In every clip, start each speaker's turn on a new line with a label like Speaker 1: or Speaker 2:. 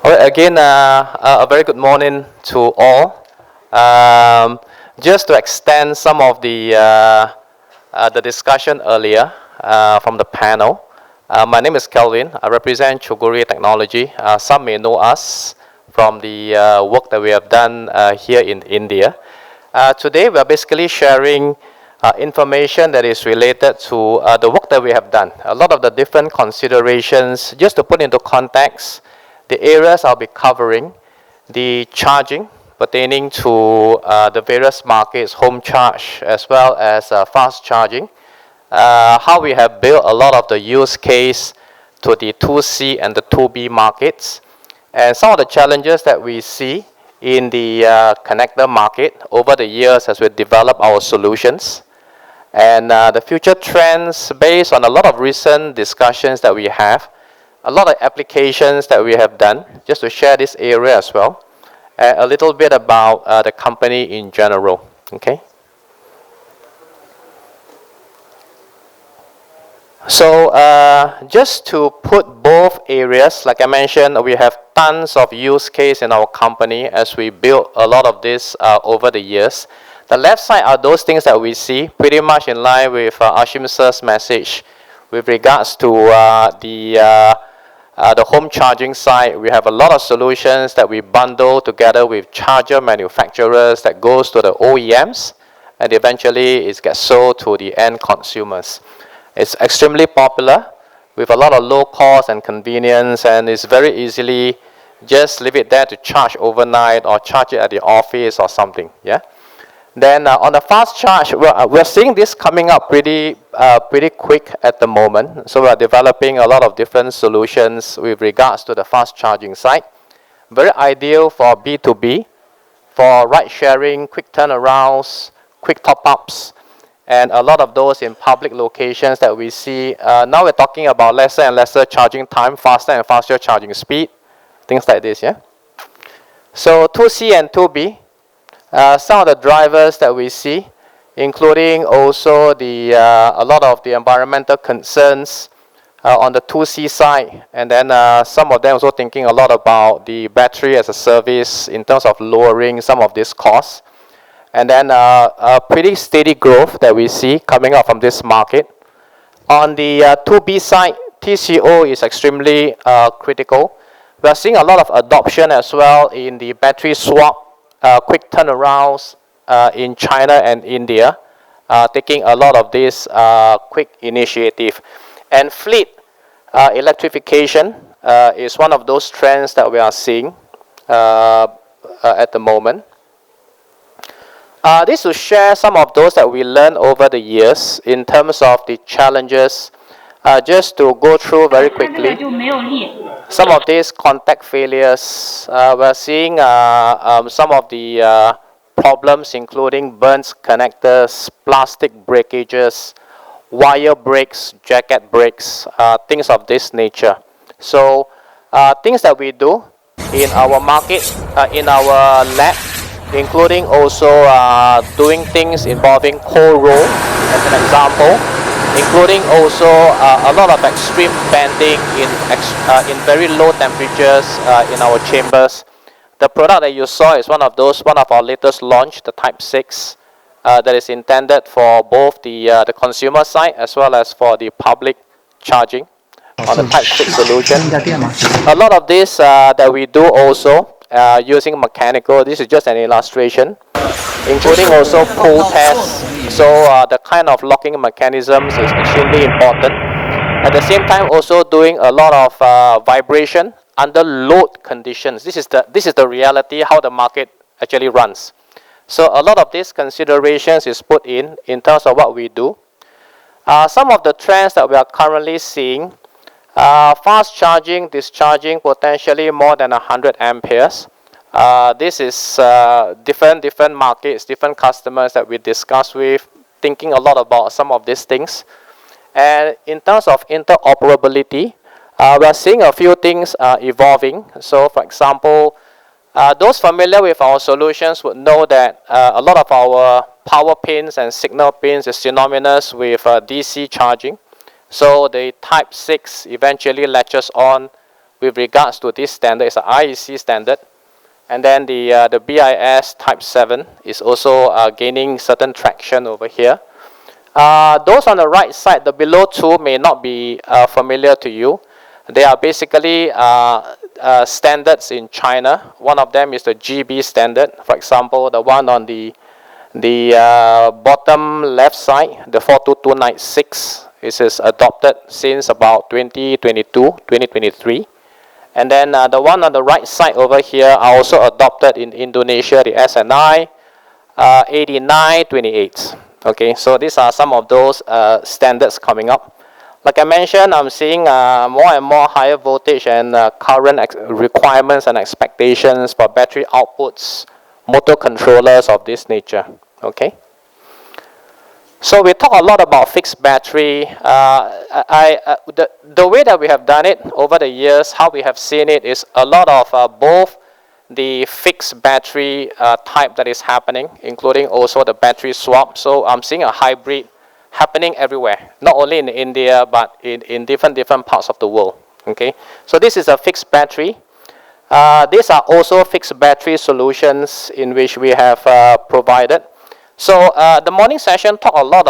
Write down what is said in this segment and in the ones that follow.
Speaker 1: Again, a very good morning to all. Just to extend some of the discussion earlier from the panel. My name is Kelvin. I represent Chogori Technology. Some may know us from the work that we have done here in India. Today, we are basically sharing information that is related to the work that we have done. A lot of the different considerations, just to put into context, the areas I'll be covering, the charging pertaining to the various markets, home charge as well as fast charging, how we have built a lot of the use case to the 2C and the 2B markets, and some of the challenges that we see in the connector market over the years as we develop our solutions, and the future trends based on a lot of recent discussions that we have, a lot of applications that we have done, just to share this area as well, and a little bit about the company in general, okay? So just to put both areas, like I mentioned, we have tons of use case in our company as we build a lot of this over the years. The left side are those things that we see pretty much in line with Ashim Sir's message with regards to the home charging side. We have a lot of solutions that we bundle together with charger manufacturers that goes to the OEMs, and eventually it gets sold to the end consumers. It's extremely popular with a lot of low cost and convenience, and it's very easily just leave it there to charge overnight or charge it at the office or something. Yeah. Then on the fast charge, we're seeing this coming up pretty quick at the moment. So we're developing a lot of different solutions with regards to the fast charging side. Very ideal for B2B, for ride sharing, quick turnarounds, quick top-ups, and a lot of those in public locations that we see. Now we're talking about lesser and lesser charging time, faster and faster charging speed, things like this, yeah? So 2C and 2B. Some of the drivers that we see, including also a lot of the environmental concerns on the 2C side, and then some of them also thinking a lot about the battery as a service in terms of lowering some of these costs. And then a pretty steady growth that we see coming out from this market. On the 2B side, TCO is extremely critical. We are seeing a lot of adoption as well in the battery swap, quick turnarounds in China and India, taking a lot of this quick initiative. And fleet electrification is one of those trends that we are seeing at the moment. This will share some of those that we learned over the years in terms of the challenges. Just to go through very quickly, some of these contact failures, we're seeing some of the problems including burnt connectors, plastic breakages, wire breaks, jacket breaks, things of this nature. So things that we do in our market, in our lab, including also doing things involving cold roll as an example, including also a lot of extreme bending in very low temperatures in our chambers. The product that you saw is one of our latest launch, the Type 6, that is intended for both the consumer side as well as for the public charging on the Type 6 solution. A lot of this that we do also using mechanical. This is just an illustration, including also pull tests. So the kind of locking mechanisms is extremely important. At the same time, also doing a lot of vibration under load conditions. This is the reality how the market actually runs. So a lot of these considerations is put in terms of what we do. Some of the trends that we are currently seeing. Fast charging, discharging potentially more than 100 amperes. This is different markets, different customers that we discuss with, thinking a lot about some of these things. And in terms of interoperability, we're seeing a few things evolving. So for example, those familiar with our solutions would know that a lot of our power pins and signal pins is synonymous with DC charging. So the Type 6 eventually latches on with regards to this standard. It's an IEC standard. And then the BIS Type 7 is also gaining certain traction over here. Those on the right side, the below two may not be familiar to you. They are basically standards in China. One of them is the GB standard. For example, the one on the bottom left side, the 42296, it is adopted since about 2023. And then the one on the right side over here are also adopted in Indonesia, the SNI 8928. Okay, so these are some of those standards coming up. Like I mentioned, I'm seeing more and more higher voltage and current requirements and expectations for battery outputs, motor controllers of this nature. Okay. So we talk a lot about fixed battery. The way that we have done it over the years, how we have seen it is a lot of both the fixed battery type that is happening, including also the battery swap. So I'm seeing a hybrid happening everywhere, not only in India, but in different parts of the world. Okay, so this is a fixed battery. These are also fixed battery solutions in which we have provided. So the morning session talked a lot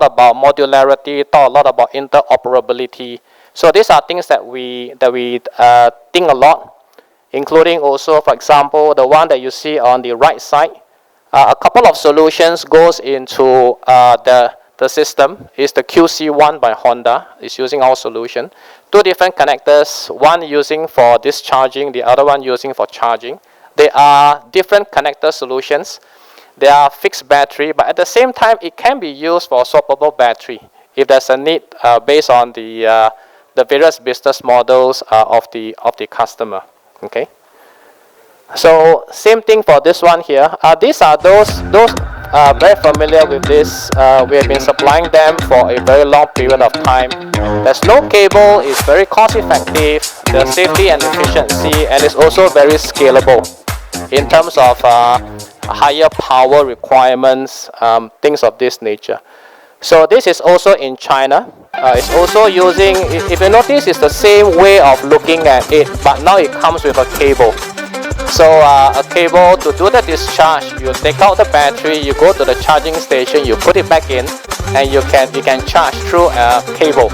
Speaker 1: about modularity, talked a lot about interoperability. So these are things that we think a lot, including also, for example, the one that you see on the right side. A couple of solutions goes into the system. Is the QC1 by Honda. It's using our solution. Two different connectors, one using for discharging, the other one using for charging. They are different connector solutions. They are fixed battery, but at the same time, it can be used for swappable battery if there's a need based on the various business models of the customer. Okay. So same thing for this one here. These are those very familiar with this. We have been supplying them for a very long period of time. There's no cable. It's very cost effective. The safety and efficiency, and it's also very scalable in terms of higher power requirements, things of this nature. So this is also in China. It's also using, if you notice, it's the same way of looking at it, but now it comes with a cable. So a cable to do the discharge, you take out the battery, you go to the charging station, you put it back in, and you can charge through a cable.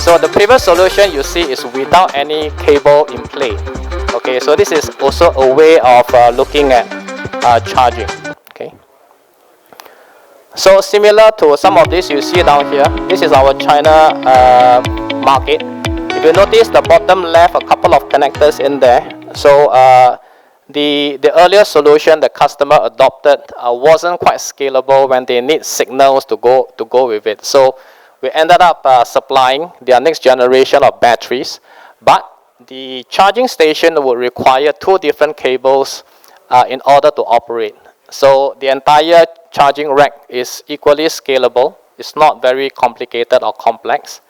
Speaker 1: So the previous solution you see is without any cable in play. Okay, so this is also a way of looking at charging. Okay. So similar to some of this you see down here, this is our China market. If you notice the bottom left, a couple of connectors in there. So the earlier solution the customer adopted wasn't quite scalable when they need signals to go with it. So we ended up supplying their next generation of batteries, but the charging station would require two different cables in order to operate. So the entire charging rack is equally scalable. It's not very complicated or complex.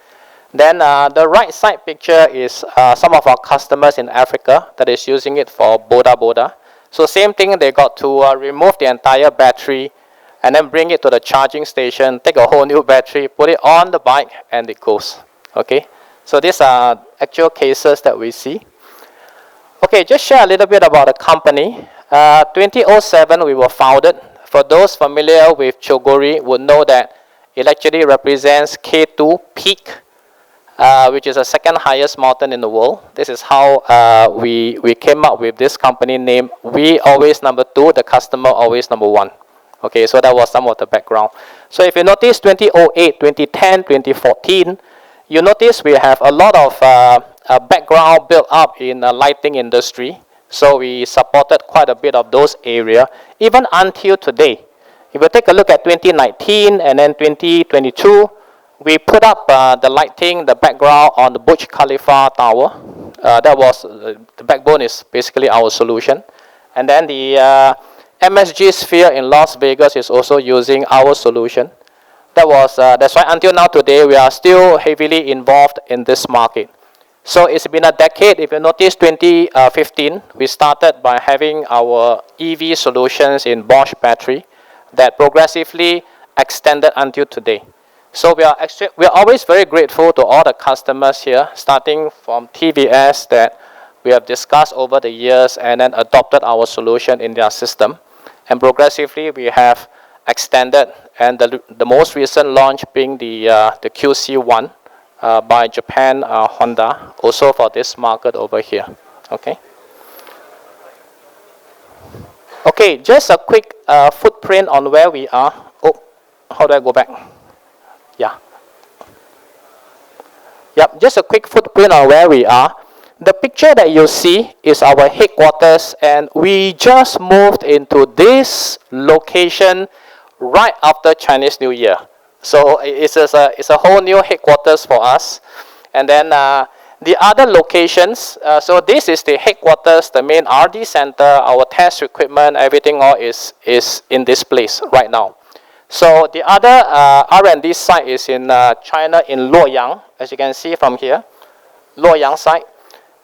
Speaker 1: Then the right side picture is some of our customers in Africa that is using it for boda. So same thing, they got to remove the entire battery and then bring it to the charging station, take a whole new battery, put it on the bike, and it goes. Okay, so these are actual cases that we see. Okay, just share a little bit about the company. 2007 we were founded. For those familiar with Chogori would know that it actually represents K2 peak, which is the second highest mountain in the world. This is how we came up with this company name. We always number two, the customer always number one. Okay, so that was some of the background. So if you notice 2008, 2010, 2014, you notice we have a lot of background built up in the lighting industry. So we supported quite a bit of those areas, even until today. If you take a look at 2019 and then 2022, we put up the lighting, the background on the Burj Khalifa tower. That was, the backbone is basically our solution. And then the MSG Sphere in Las Vegas is also using our solution. That's why until now today, we are still heavily involved in this market. So it's been a decade. If you notice 2015, we started by having our EV solutions in Bosch battery that progressively extended until today. So we are always very grateful to all the customers here, starting from TVS that we have discussed over the years and then adopted our solution in their system. And progressively we have extended, and the most recent launch being the QC1 by Japan Honda, also for this market over here. Okay. Okay, just a quick footprint on where we are. Oh, how do I go back? Yeah. Yep, just a quick footprint on where we are. The picture that you see is our headquarters, and we just moved into this location right after Chinese New Year. So it's a whole new headquarters for us. And then the other locations, so this is the headquarters, the main R&D center, our test equipment, everything all is in this place right now. So the other R&D site is in China, in Luoyang, as you can see from here, Luoyang site.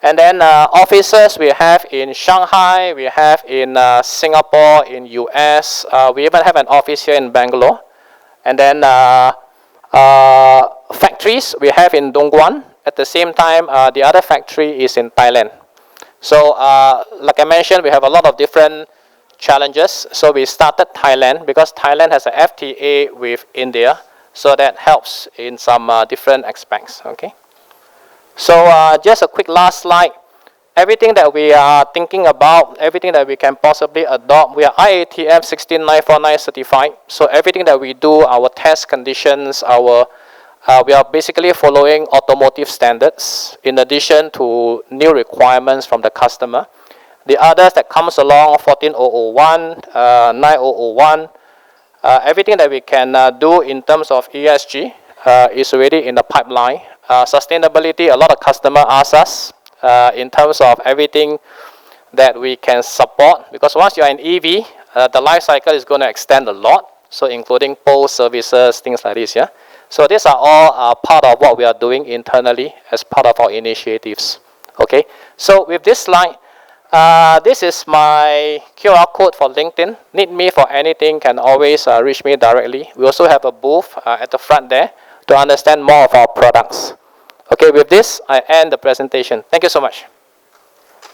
Speaker 1: And then offices we have in Shanghai, we have in Singapore, in US. We even have an office here in Bangalore. And then factories we have in Dongguan. At the same time, the other factory is in Thailand. So like I mentioned, we have a lot of different challenges. So we started Thailand because Thailand has an FTA with India. So that helps in some different aspects. Okay. So just a quick last slide. Everything that we are thinking about, everything that we can possibly adopt, we are IATF 16949 certified. So everything that we do, our test conditions, we are basically following automotive standards in addition to new requirements from the customer. The others that comes along, 14001, 9001, everything that we can do in terms of ESG is already in the pipeline. Sustainability, a lot of customers ask us in terms of everything that we can support, because once you're in EV, the life cycle is going to extend a lot, so including post services, things like this. Yeah. So these are all part of what we are doing internally as part of our initiatives. Okay. So with this slide, this is my QR code for LinkedIn. Need me for anything, can always reach me directly. We also have a booth at the front there to understand more of our products. Okay, with this, I end the presentation. Thank you so much.